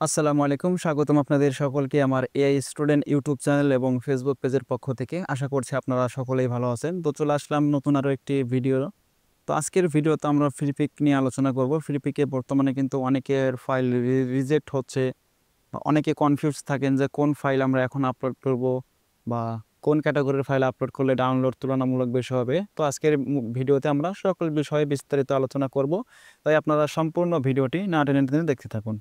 আসসালামু আলাইকুম। স্বাগতম আপনাদের সকলকে আমার এআই স্টুডেন্ট ইউটিউব চ্যানেল এবং ফেসবুক পেজের পক্ষ থেকে। আশা করছি আপনারা সকলেই ভালো আছেন। তো চলে আসলাম নতুন আরো একটি ভিডিও। তো আজকের ভিডিওতে আমরা ফ্রিপিক নিয়ে আলোচনা করব। ফ্রিপিকে বর্তমানে কিন্তু অনেকের ফাইল রিজেক্ট হচ্ছে। বা অনেকে কনফিউজ থাকেন যে কোন ফাইল আমরা এখন আপলোড করব বা কোন ক্যাটাগরির ফাইল আপলোড করলে ডাউনলোড তুলনামূলক বেশি হবে। তো আজকের ভিডিওতে আমরা সকল বিষয়ে বিস্তারিত আলোচনা করব। তাই আপনারা সম্পূর্ণ ভিডিওটি না টেনে টেনে দেখতে থাকুন।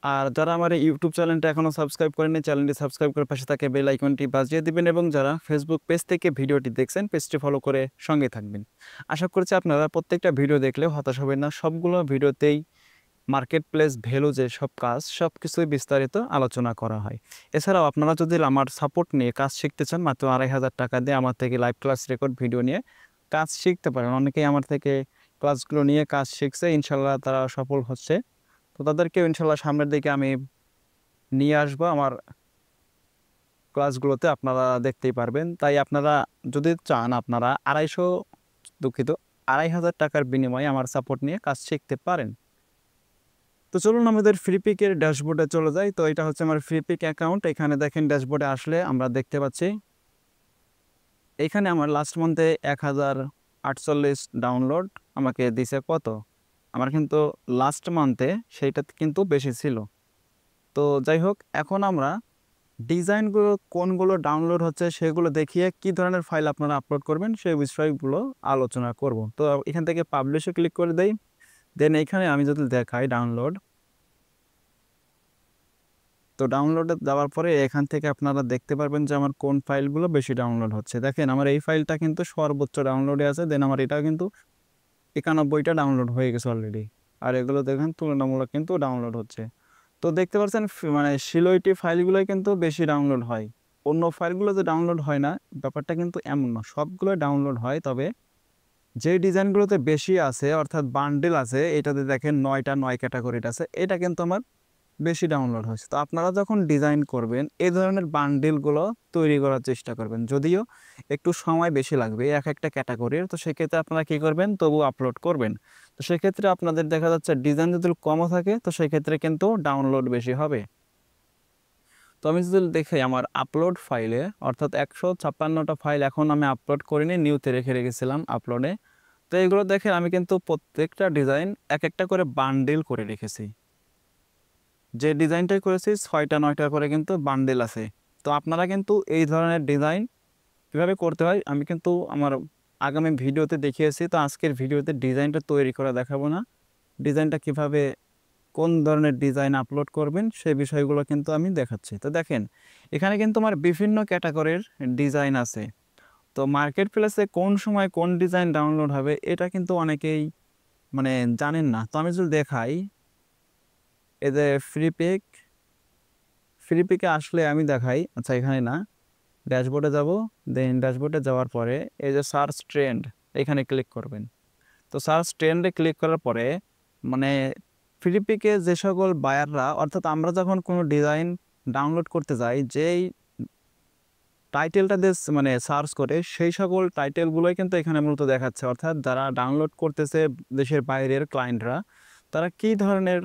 আর যারা আমার এই ইউটিউব চ্যানেলটা এখনও সাবস্ক্রাইব করেননি, চ্যানেলটি সাবস্ক্রাইব করে পাশে থাকে বেল আইকনটি বাজিয়ে দিবেন এবং যারা ফেসবুক পেজ থেকে ভিডিওটি দেখছেন পেজটি ফলো করে সঙ্গে থাকবেন। আশা করছি আপনারা প্রত্যেকটা ভিডিও দেখলেও হতাশ হবেন না। সবগুলো ভিডিওতেই মার্কেট প্লেস ভ্যালু যে সব কাজ সব কিছুই বিস্তারিত আলোচনা করা হয়। এছাড়াও আপনারা যদি আমার সাপোর্ট নিয়ে কাজ শিখতে চান, মাত্র ২,৫০০ টাকা দিয়ে আমার থেকে লাইভ ক্লাস রেকর্ড ভিডিও নিয়ে কাজ শিখতে পারেন। অনেকেই আমার থেকে ক্লাসগুলো নিয়ে কাজ শিখছে, ইনশাল্লাহ তারা সফল হচ্ছে। তো তাদেরকেও ইনশাল্লাহ সামনের দিকে আমি নিয়ে আসবো আমার ক্লাসগুলোতে, আপনারা দেখতেই পারবেন। তাই আপনারা যদি চান আপনারা ২,৫০০ টাকার বিনিময়ে আমার সাপোর্ট নিয়ে কাজ শিখতে পারেন। তো চলুন আমাদের ফ্রিপিকের ড্যাশবোর্ডে চলে যাই। তো এটা হচ্ছে আমার ফ্রিপিক অ্যাকাউন্ট। এখানে দেখেন ড্যাশবোর্ডে আসলে আমরা দেখতে পাচ্ছি এখানে আমার লাস্ট মান্থে ১,০৪৮ ডাউনলোড আমাকে দিছে কত। আমার কিন্তু লাস্ট মান্থে সেইটা কিন্তু বেশি ছিল। তো যাই হোক, এখন আমরা ডিজাইনগুলো কোনগুলো ডাউনলোড হচ্ছে সেগুলো দেখিয়ে কি ধরনের ফাইল আপনারা আপলোড করবেন সেই বিষয়গুলো আলোচনা করব। তো এখান থেকে পাবলিশে ক্লিক করে দেই। দেন এখানে আমি যদি দেখাই ডাউনলোড, তো ডাউনলোডে দেওয়ার পরে এখান থেকে আপনারা দেখতে পারবেন যে আমার কোন ফাইলগুলো বেশি ডাউনলোড হচ্ছে। দেখেন আমার এই ফাইলটা কিন্তু সর্বোচ্চ ডাউনলোডে আছে। দেন আমার এটা কিন্তু ৯১টা ডাউনলোড হয়ে গেছে অলরেডি। আর এগুলো দেখেন তুলনামূলক কিন্তু ডাউনলোড হচ্ছে। তো দেখতে পাচ্ছেন মানে ১৬টি ফাইলগুলোই কিন্তু বেশি ডাউনলোড হয়। অন্য ফাইলগুলো যে ডাউনলোড হয় না, ব্যাপারটা কিন্তু এমন না। সবগুলো ডাউনলোড হয়, তবে যে ডিজাইনগুলোতে বেশি আছে অর্থাৎ বান্ডেল আছে, এটাতে দেখেন ৯টা ৯ ক্যাটাগরিটা আছে, এটা কিন্তু আমার বেশি ডাউনলোড হয়েছে। তো আপনারা যখন ডিজাইন করবেন এই ধরনের বান্ডেলগুলো তৈরি করার চেষ্টা করবেন, যদিও একটু সময় বেশি লাগবে এক একটা ক্যাটাগরির। তো সেক্ষেত্রে আপনারা কী করবেন, তবু আপলোড করবেন। তো সেক্ষেত্রে আপনাদের দেখা যাচ্ছে ডিজাইন যদি কমও থাকে তো সেক্ষেত্রে কিন্তু ডাউনলোড বেশি হবে। তো আমি যদি দেখি আমার আপলোড ফাইলে, অর্থাৎ ১৫৬টা ফাইল এখন আমি আপলোড করিনি, নিউতে রেখে রেখেছিলাম আপলোডে। তো এগুলো দেখেন আমি কিন্তু প্রত্যেকটা ডিজাইন এক একটা করে বান্ডেল করে রেখেছি। যে ডিজাইনটাই করেছি ৬টা ৯টা করে কিন্তু বান্ডেল আছে। তো আপনারা কিন্তু এই ধরনের ডিজাইন কীভাবে করতে হয় আমি কিন্তু আমার আগামী ভিডিওতে দেখিয়েছি। তো আজকের ভিডিওতে ডিজাইনটা তৈরি করে দেখাবো না, ডিজাইনটা কিভাবে কোন ধরনের ডিজাইন আপলোড করবেন সেই বিষয়গুলো কিন্তু আমি দেখাচ্ছি। তো দেখেন এখানে কিন্তু আমার বিভিন্ন ক্যাটাগরির ডিজাইন আছে। তো মার্কেট প্লেসে কোন সময় কোন ডিজাইন ডাউনলোড হবে এটা কিন্তু অনেকেই মানে জানেন না। তো আমি যদি দেখাই, এই যে ফ্রিপিকে আসলে আমি দেখাই, আচ্ছা এখানে না, ড্যাশবোর্ডে যাব। দেন ড্যাশবোর্ডে যাওয়ার পরে এই যে সার্চ ট্রেন্ড, এখানে ক্লিক করবেন। তো সার্চ ট্রেন্ডে ক্লিক করার পরে মানে ফ্রিপিকে যে সকল বায়াররা, অর্থাৎ আমরা যখন কোনো ডিজাইন ডাউনলোড করতে যাই, যেই টাইটেলটা দিয়ে মানে সার্চ করে সেই সকল টাইটেলগুলোই কিন্তু এখানে মূলত দেখাচ্ছে। অর্থাৎ যারা ডাউনলোড করতেছে দেশের বাইরের ক্লায়েন্টরা, তারা কী ধরনের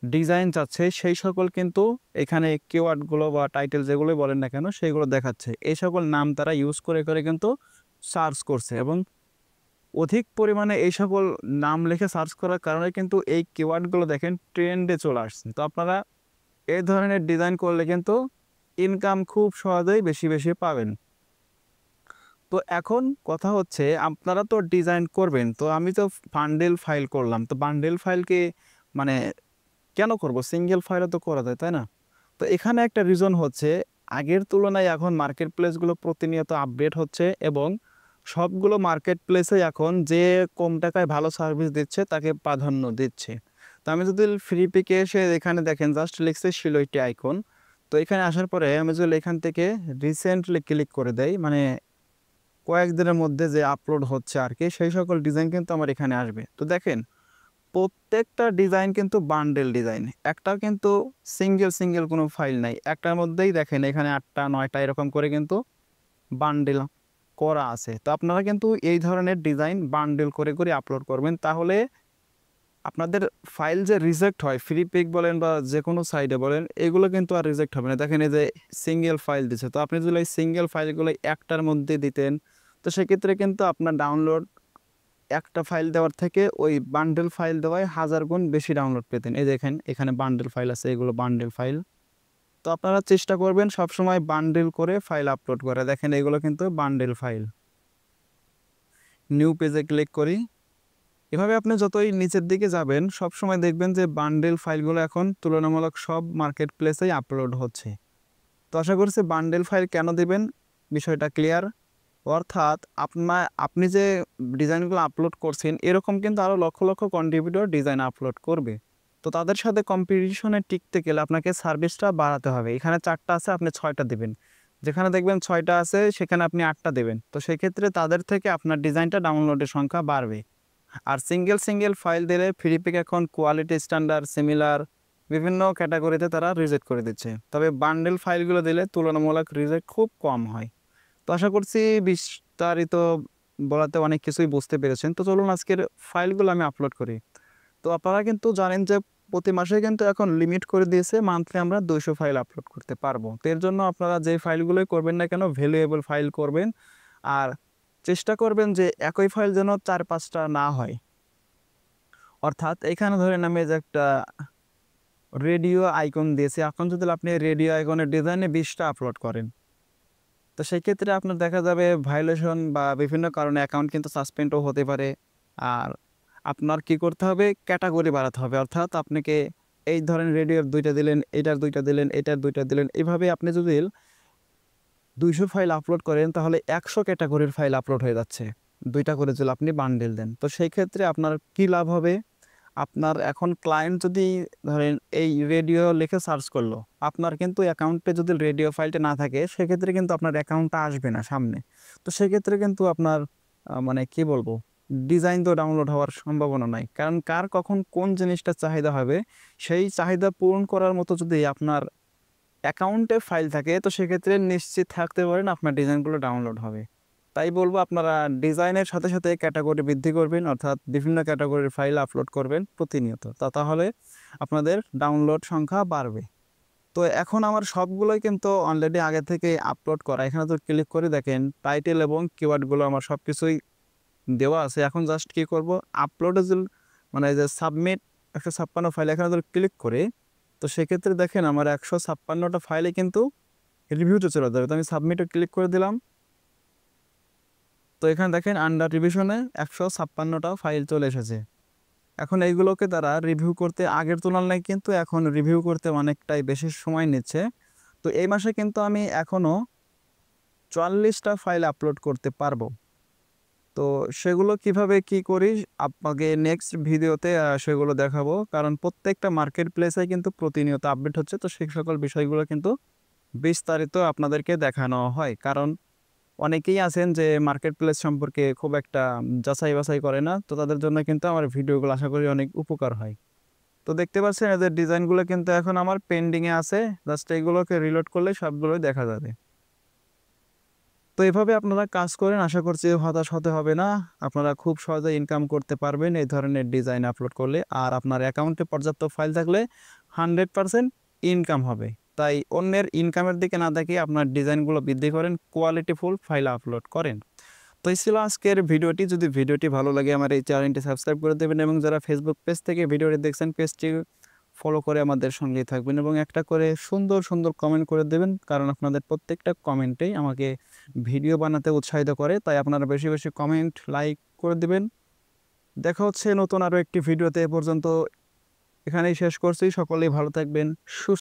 ডিজাইন চাচ্ছে সেই সকল কিন্তু এখানে কিওয়ার্ডগুলো বা টাইটেল যেগুলোই বলেন না কেন সেগুলো দেখাচ্ছে। এই সকল নাম তারা ইউজ করে করে কিন্তু সার্চ করছে এবং অধিক পরিমাণে এই সকল নাম লিখে সার্চ করার কারণে কিন্তু এই কিওয়ার্ডগুলো দেখেন ট্রেন্ডে চলে আসছে। তো আপনারা এই ধরনের ডিজাইন করলে কিন্তু ইনকাম খুব সহজেই বেশি বেশি পাবেন। তো এখন কথা হচ্ছে আপনারা তো ডিজাইন করবেন, তো আমি তো বান্ডেল ফাইল করলাম, তো বান্ডেল ফাইলকে মানে কেন করব, সিঙ্গেল ফাইলও তো করা যায় তাই না? তো এখানে একটা রিজন হচ্ছে আগের তুলনায় এখন মার্কেট প্লেসগুলো প্রতিনিয়ত আপডেট হচ্ছে এবং সবগুলো মার্কেট প্লেসে এখন যে কম টাকায় ভালো সার্ভিস দিচ্ছে তাকে প্রাধান্য দিচ্ছে। তো আমি যদি ফ্রিপিকে এসে এখানে দেখেন জাস্ট লিখছে শিলইটি আইকন। তো এখানে আসার পরে আমি যদি এখান থেকে রিসেন্টলি ক্লিক করে দেই, মানে কয়েকদিনের মধ্যে যে আপলোড হচ্ছে আর কি, সেই সকল ডিজাইন কিন্তু আমার এখানে আসবে। তো দেখেন প্রত্যেকটা ডিজাইন কিন্তু বান্ডেল ডিজাইন, একটাও কিন্তু সিঙ্গেল কোনো ফাইল নাই। একটার মধ্যেই দেখেন এখানে ৮টা ৯টা এরকম করে কিন্তু বান্ডেল করা আছে। তো আপনারা কিন্তু এই ধরনের ডিজাইন বান্ডেল করে করে আপলোড করবেন, তাহলে আপনাদের ফাইল যে রিজেক্ট হয় ফ্রি পিক বলেন বা যে কোনো সাইডে বলেন, এগুলো কিন্তু আর রিজেক্ট হবে না। দেখেন এই যে সিঙ্গেল ফাইল দিছে, তো আপনি যদি এই সিঙ্গেল ফাইলগুলো একটার মধ্যে দিতেন, তো সেক্ষেত্রে কিন্তু আপনার ডাউনলোড একটা ফাইল দেওয়ার থেকে ওই বান্ডেল ফাইল দেওয়ায় 1000 গুণ বেশি ডাউনলোড পেতেন। এই দেখেন এখানে বান্ডেল ফাইল আছে, এগুলো বান্ডেল ফাইল। তো আপনারা চেষ্টা করবেন সবসময় বান্ডেল করে ফাইল আপলোড করে। দেখেন এগুলো কিন্তু বান্ডেল ফাইল। নিউ পেজে ক্লিক করি। এভাবে আপনি যতই নিচের দিকে যাবেন সবসময় দেখবেন যে বান্ডেল ফাইলগুলো এখন তুলনামূলক সব মার্কেট প্লেসেই আপলোড হচ্ছে। তো আশা করছি বান্ডেল ফাইল কেন দিবেন বিষয়টা ক্লিয়ার। অর্থাৎ আপনি যে ডিজাইনগুলো আপলোড করছেন এরকম কিন্তু আরও lakh lakh contributor design upload করবে। তো তাদের সাথে কম্পিটিশনে টিকতে গেলে আপনাকে সার্ভিসটা বাড়াতে হবে। এখানে 4টা আছে, আপনি 6টা দেবেন। যেখানে দেখবেন 6টা আছে সেখানে আপনি 8টা দেবেন। তো সেক্ষেত্রে তাদের থেকে আপনার ডিজাইনটা ডাউনলোডের সংখ্যা বাড়বে। আর সিঙ্গেল সিঙ্গেল ফাইল দিলে ফ্রিপিক এখন কোয়ালিটি স্ট্যান্ডার্ড সিমিলার বিভিন্ন ক্যাটাগরিতে তারা রিজেক্ট করে দিচ্ছে। তবে বান্ডেল ফাইলগুলো দিলে তুলনামূলক রিজেক্ট খুব কম হয়। তো আশা করছি বিস্তারিত বলাতে অনেক কিছুই বুঝতে পেরেছেন। তো চলুন আজকের ফাইলগুলো আমি আপলোড করি। তো আপনারা কিন্তু জানেন যে প্রতি মাসে কিন্তু এখন লিমিট করে দিয়েছে, মান্থলি আমরা 200 ফাইল আপলোড করতে পারবো। তো এর জন্য আপনারা যে ফাইলগুলোই করবেন না কেন ভ্যালুয়েবল ফাইল করবেন। আর চেষ্টা করবেন যে একই ফাইল যেন 4-5টা না হয়। অর্থাৎ এখানে ধরেন আমি যে একটা রেডিও আইকন দিয়েছি, এখন যদি আপনি রেডিও আইকনের ডিজাইনে 20টা আপলোড করেন, তো সেই ক্ষেত্রে আপনার দেখা যাবে ভায়োলেশন বা বিভিন্ন কারণে অ্যাকাউন্ট কিন্তু সাসপেন্ডও হতে পারে। আর আপনার কি করতে হবে, ক্যাটাগরি বাড়াতে হবে। অর্থাৎ আপনাকে এই ধরেন রেডিওর 2টা দিলেন, এটার 2টা দিলেন, এটার 2টা দিলেন, এভাবে আপনি যদি 200 ফাইল আপলোড করেন তাহলে 100 ক্যাটাগরির ফাইল আপলোড হয়ে যাচ্ছে 2টা করে যদি আপনি বান্ডেল দেন। তো সেই ক্ষেত্রে আপনার কি লাভ হবে, আপনার এখন ক্লায়েন্ট যদি ধরেন এই রেডিও লিখে সার্চ করলো, আপনার কিন্তু অ্যাকাউন্টে যদি রেডিও ফাইলটা না থাকে সেক্ষেত্রে কিন্তু আপনার অ্যাকাউন্টটা আসবে না সামনে। তো সেক্ষেত্রে কিন্তু আপনার মানে কি বলবো, ডিজাইন তো ডাউনলোড হওয়ার সম্ভাবনা নাই। কারণ কার কখন কোন জিনিসটা চাহিদা হবে সেই চাহিদা পূরণ করার মতো যদি আপনার অ্যাকাউন্টে ফাইল থাকে, তো সেক্ষেত্রে নিশ্চিত থাকতে পারেন আপনার ডিজাইনগুলো ডাউনলোড হবে। তাই বলবো আপনারা ডিজাইনের সাথে সাথে ক্যাটাগরি বৃদ্ধি করবেন, অর্থাৎ বিভিন্ন ক্যাটাগরির ফাইল আপলোড করবেন প্রতিনিয়ত। তাহলে আপনাদের ডাউনলোড সংখ্যা বাড়বে। তো এখন আমার সবগুলোই কিন্তু অলরেডি আগে থেকে আপলোড করা। এখানে তো ক্লিক করে দেখেন টাইটেল এবং কিওয়ার্ডগুলো আমার সব কিছুই দেওয়া আছে। এখন জাস্ট কি করব, আপলোডে যে মানে যে সাবমিট 156 ফাইল, এখানে যদি ক্লিক করে, তো সেক্ষেত্রে দেখেন আমার 156টা ফাইলে কিন্তু রিভিউতে চলে যাবে। তো আমি সাবমিটে ক্লিক করে দিলাম। তো এখানে দেখেন আন্ডার রিভিশনে 156টা ফাইল চলে এসেছে। এখন এইগুলোকে তারা রিভিউ করতে আগের তুলনায় কিন্তু এখন রিভিউ করতে অনেকটাই বেশি সময় নিচ্ছে। তো এই মাসে কিন্তু আমি এখনও 44টা ফাইল আপলোড করতে পারবো। তো সেগুলো কিভাবে কি করি আপনাকে নেক্সট ভিডিওতে সেগুলো দেখাবো। কারণ প্রত্যেকটা মার্কেট প্লেসে কিন্তু প্রতিনিয়ত আপডেট হচ্ছে। তো সেই সকল বিষয়গুলো কিন্তু বিস্তারিত আপনাদেরকে দেখানো হয়। কারণ অনেকেই আছেন যে মার্কেট প্লেস সম্পর্কে খুব একটা যাচাই বাছাই করে না। তো তাদের জন্য কিন্তু আমার ভিডিওগুলো আশা করি অনেক উপকার হয়। তো দেখতে পাচ্ছেন এদের ডিজাইনগুলো কিন্তু এখন আমার পেন্ডিংয়ে আছে। জাস্ট এইগুলোকে রিলোড করলে সবগুলোই দেখা যাবে। তো এভাবে আপনারা কাজ করেন, আশা করছি হতাশ হতে হবে না। আপনারা খুব সহজে ইনকাম করতে পারবেন এই ধরনের ডিজাইন আপলোড করলে। আর আপনার অ্যাকাউন্টে পর্যাপ্ত ফাইল থাকলে 100% ইনকাম হবে। তাই অন্যের ইনকামের দিকে না দেখে আপনার ডিজাইনগুলো বৃদ্ধি করেন, কোয়ালিটিফুল ফাইল আপলোড করেন। তো এই ছিল আজকের ভিডিওটি। যদি ভিডিওটি ভালো লাগে আমার এই চ্যানেলটি সাবস্ক্রাইব করে দেবেন এবং যারা ফেসবুক পেজ থেকে ভিডিওটি দেখছেন পেজটি ফলো করে আমাদের সঙ্গেই থাকবেন এবং একটা করে সুন্দর সুন্দর কমেন্ট করে দেবেন। কারণ আপনাদের প্রত্যেকটা কমেন্টেই আমাকে ভিডিও বানাতে উৎসাহিত করে। তাই আপনারা বেশি বেশি কমেন্ট লাইক করে দেবেন। দেখা হচ্ছে নতুন আরও একটি ভিডিওতে। এ পর্যন্ত এখানেই শেষ করছি। সকলেই ভালো থাকবেন, সুস্থ